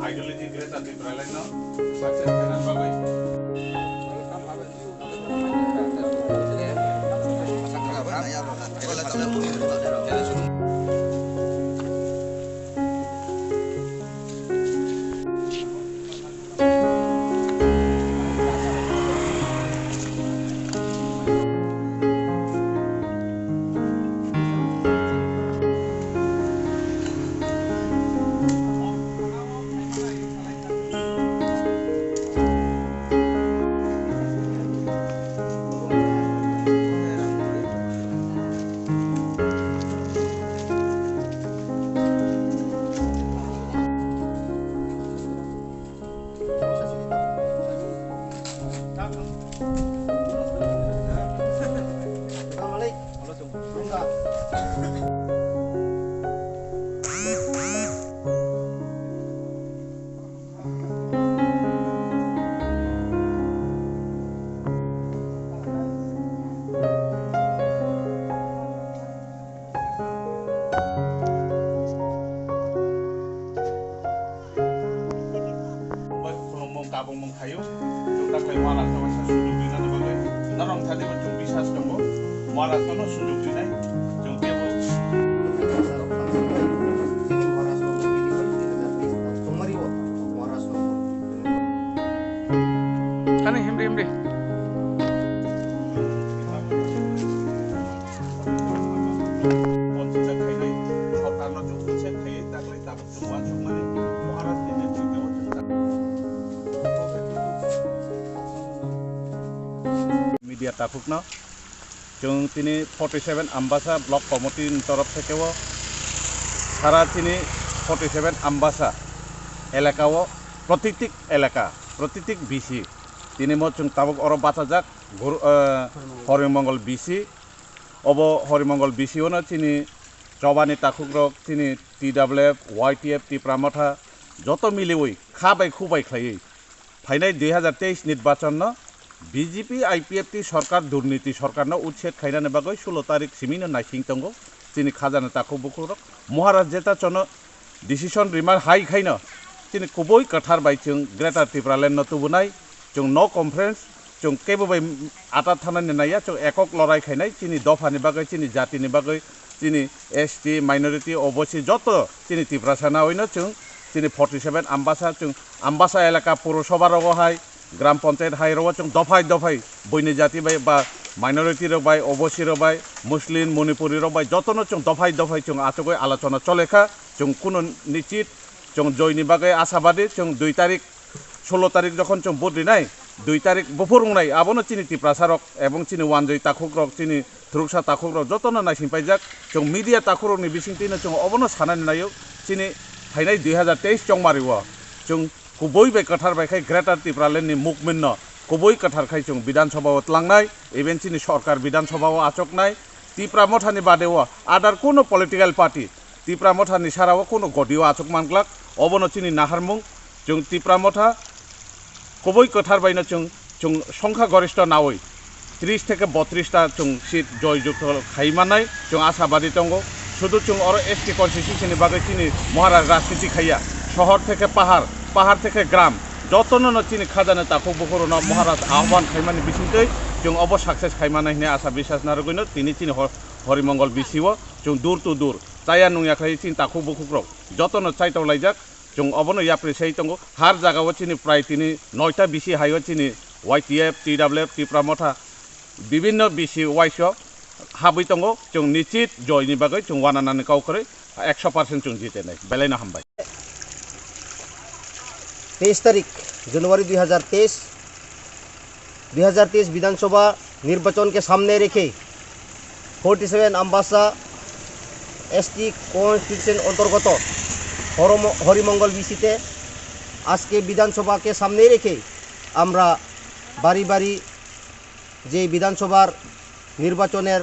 ideology Greta Tipra no success kanan bagai Tabok mong Khaio, yung taglay malas naman sa sundok din na bagay. Narong tadi man yung bisas ka mo, malas ka no sundok din ay, yung tebo. Ano himri? Onsi sa Khaio, sorkar no yung kunset Khaio, taglay Tabok semua cuma ni, malas din yung tebo. Media Tabok no, yung tini 47 Ambassa Block Committee तरफ से के वो सारा tini 47 Ambassa एलाका वो प्रतितिक BC tini mo yung Tabok oro bata jak Horimongol BC obo Horimongol BC ono tini Jobani Tabok rok tini TWF YTF Tipra Motha joto miliwoi khabai khubai khlai final 2023 निर्वाचन न BJP IPFT सरकार दुर्नीति सरकार न उच्छेद खाइनाने बागै 16 तारिख सिमिनो नाइसिं तंगो तिनि खाजाना ताखौ बुखुरक महाराज जेता चन डिसिजन रिमार हाई खाइन तिनि कुबोई कठार बाय जों ग्रेटर टिप्रा लेन नतुबुनाय जों न कन्फरेन्स जों केबो बाय आटा थानानि नाया जों एकक लराय खाइनाय तिनि दफानि बागै तिनि जातिनि बागै तिनि एसटी माइनरिटी ओबीसी जत तिनि टिप्रा साना होइनो जों तिनि 47 आम्बासा जों आम्बासा एलाका पौरसभा रगहाय ग्राम पंचायत हाई रवा जों दफाय बयनि जाति बाय बा माइनरिटी रबाय ओबीसी रबाय मुस्लिम मणिपुरी रबाय जतनो जों दफाय जों आचगै आलोचना चलेखा जों कुनो निश्चित जों जयनि बागै आशाबादी जों 2 तारिख 16 तारिख जखन जों भोट दिनाय 2 तारिख बफुरुंनाय आबनो चिनि टिप्रासारक एवं चिनि वानजय ताखुकरक चिनि थुरुकसा ताखुकरक जतनो नायसिंपायजाक जों मीडिया ताखुरकनि बिसिंतिनो जों अबनो सानानि नायो चिनि फाइनाल 2023 चंमारिवा जों कुबोई बे कठार बायखाय ग्रेटर टिप्रा लेननि मुभमेन्ट न कुबोई कठार खाय जों विधानसभायाव तलांनाय इभेन्टनि सरकार विधानसभायाव आचकनाय टिप्रा मथानि बादेव आदार कोनो पलिटिकल पार्टी टिप्रा मथानि साराव कोनो गदिव आचक मानग्लाक अबनो चिनि नाहारमुं जों टिप्रा मथा कुबोई कठार बायनो जों संख्या गरिष्ठ नावै 30 থেকে 32 टा जों सीट जयजुक्त खाइमानाय जों आशाबादी दंगो शुधु जों और एसटी कन्स्टिट्यूशननि बागै चिनि महाराज राजनीति खाइया शहर থেকে पाहाड़ থেকে ग्राम जतनो चिनि खाजानो ताखौ बुखुरनो महाराज आह्वान खाइमानि बिसिंतै जों अब सक्सेस खाइमानायनि आशा बिश्वास नारगैनो तिनि हरिमंगल बिसिव जों दूर टू दूर ताया नुयाखै चिनि ताखौ बुखुरौ जतनो चाइताव लाइजाक जों अबनो याप्रिसै तंगो हार जागाव चिनि प्राय तिनि 9टा बिसि हायो चिनि YTF TWF टिप्रा मथा विभिन्न बिसि वाइस हाबै तंगो जों निश्चित जयनि बागै जों वानानानै काउकरै 100% जों जितेनाय बेलायनो हामबाय 23 तारीख जनवरी 2023 विधानसभा निर्वाचन के सामने रेखे 47 अम्बासा एसटी कन्स्टिट्यूशन अंतर्गत हरिमंगल बीसीते आज के विधानसभा के सामने रेखे आमरा बारी बारी जे विधानसभार निर्वाचनेर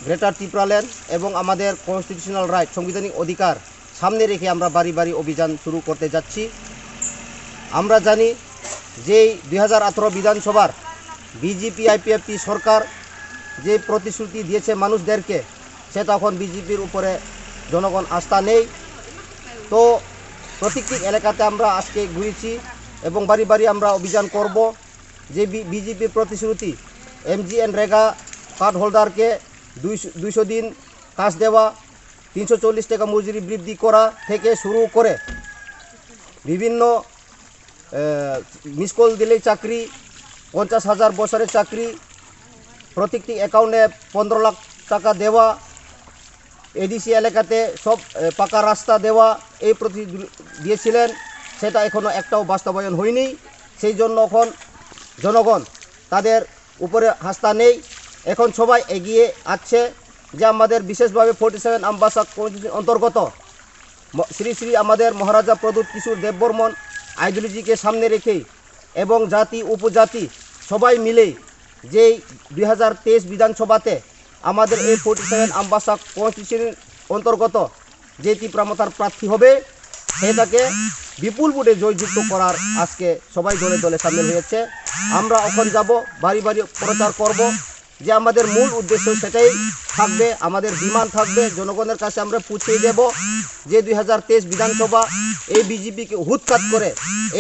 ग्रेटर टिप्रा लेन एवं आमादेर कन्स्टिट्यूशनल राइट संविधानिक अधिकार सामने रेखे आमरा बारी बारी अभियान शुरू करते जाচ্ছি। আমরা জানি যে 2018 বিধানসভার বিজেপি আইপিএফটি সরকার যে প্রতিশ্রুতি দিয়েছে মানুষদেরকে সে তখন বিজেপির উপরে জনগণ আস্থা নেই তো প্রত্যেকটি এলাকাতে আমরা আজকে ঘুরেছি এবং বাড়ি বাড়ি আমরা অভিযান করব। যে বিজেপির প্রতিশ্রুতি MGN রেগা কার্ড হোল্ডারকে 200 দিন কাজ দেওয়া, 340 টাকা মজুরি বৃদ্ধি করা থেকে শুরু করে বিভিন্ন মিস কল দিলেই চাকরি, 50,000 বছরের চাকরি, প্রত্যেকটি অ্যাকাউন্টে 15 লাখ টাকা দেওয়া, এডিসি এলাকাতে সব পাকা রাস্তা দেওয়া, এই দিয়েছিলেন। সেটা এখনও একটাও বাস্তবায়ন হয়নি। সেই জন্য এখন জনগণ তাদের উপরে আস্থা নেই। এখন সবাই এগিয়ে আসছে যে আমাদের বিশেষভাবে 47 আম্বাসা অন্তর্গত শ্রী শ্রী আমাদের মহারাজা প্রদূত কিশোর দেববর্মন আইডিওলজিকে সামনে রেখেই এবং জাতি উপজাতি সবাই মিলে যেই 2023 বিধানসভাতে আমাদের এই 47 আম্বাসা কনস্টিটিউশনের অন্তর্গত যে টিপ্রা মথার প্রার্থী হবে সেটাকে বিপুল ভোটে জয়যুক্ত করার আজকে সবাই দলে দলে সামিল হয়েছে। আমরা এখন যাব, বাড়ি বাড়ি প্রচার করব যে আমাদের মূল উদ্দেশ্য সেটাই থাকবে, আমাদের ডিমান্ড থাকবে, জনগণের কাছে আমরা পৌঁছে দেব যে 2023 বিধানসভা এই বিজেপিকে হুৎখাত করে,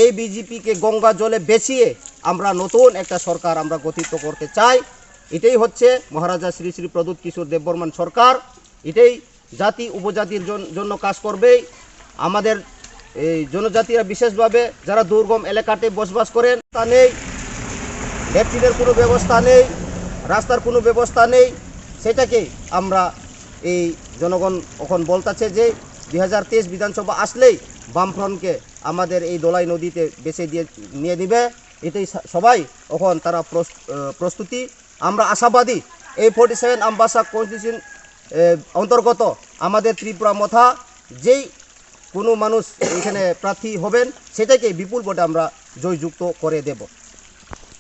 এই বিজেপিকে গঙ্গা জলে বেচিয়ে আমরা নতুন একটা সরকার আমরা গঠিত করতে চাই। এটাই হচ্ছে মহারাজা শ্রী শ্রী প্রদূত কিশোর দেববর্মন সরকার। এটাই জাতি উপজাতির জন্য কাজ করবে। আমাদের এই জনজাতিরা বিশেষভাবে যারা দুর্গম এলাকাতে বসবাস করেন তা নেই, ল্যাট্রিনের কোনো ব্যবস্থা নেই, রাস্তার কোনো ব্যবস্থা নেই, সেটাকে আমরা এই জনগণ এখন বলতেছে যে 2023 বিধানসভা আসলেই বামফ্রন্টকে আমাদের এই দোলাই নদীতে বেছে দিয়ে নিয়ে নেবে। এটাই সবাই এখন তারা প্রস্তুতি। আমরা আশাবাদী এই 47 আম্বাসা কনস্টিটিউশন অন্তর্গত আমাদের ত্রিপুরা মথা যেই কোনো মানুষ এখানে প্রার্থী হবেন সেটাকে বিপুল ভোটে আমরা জয়যুক্ত করে দেব।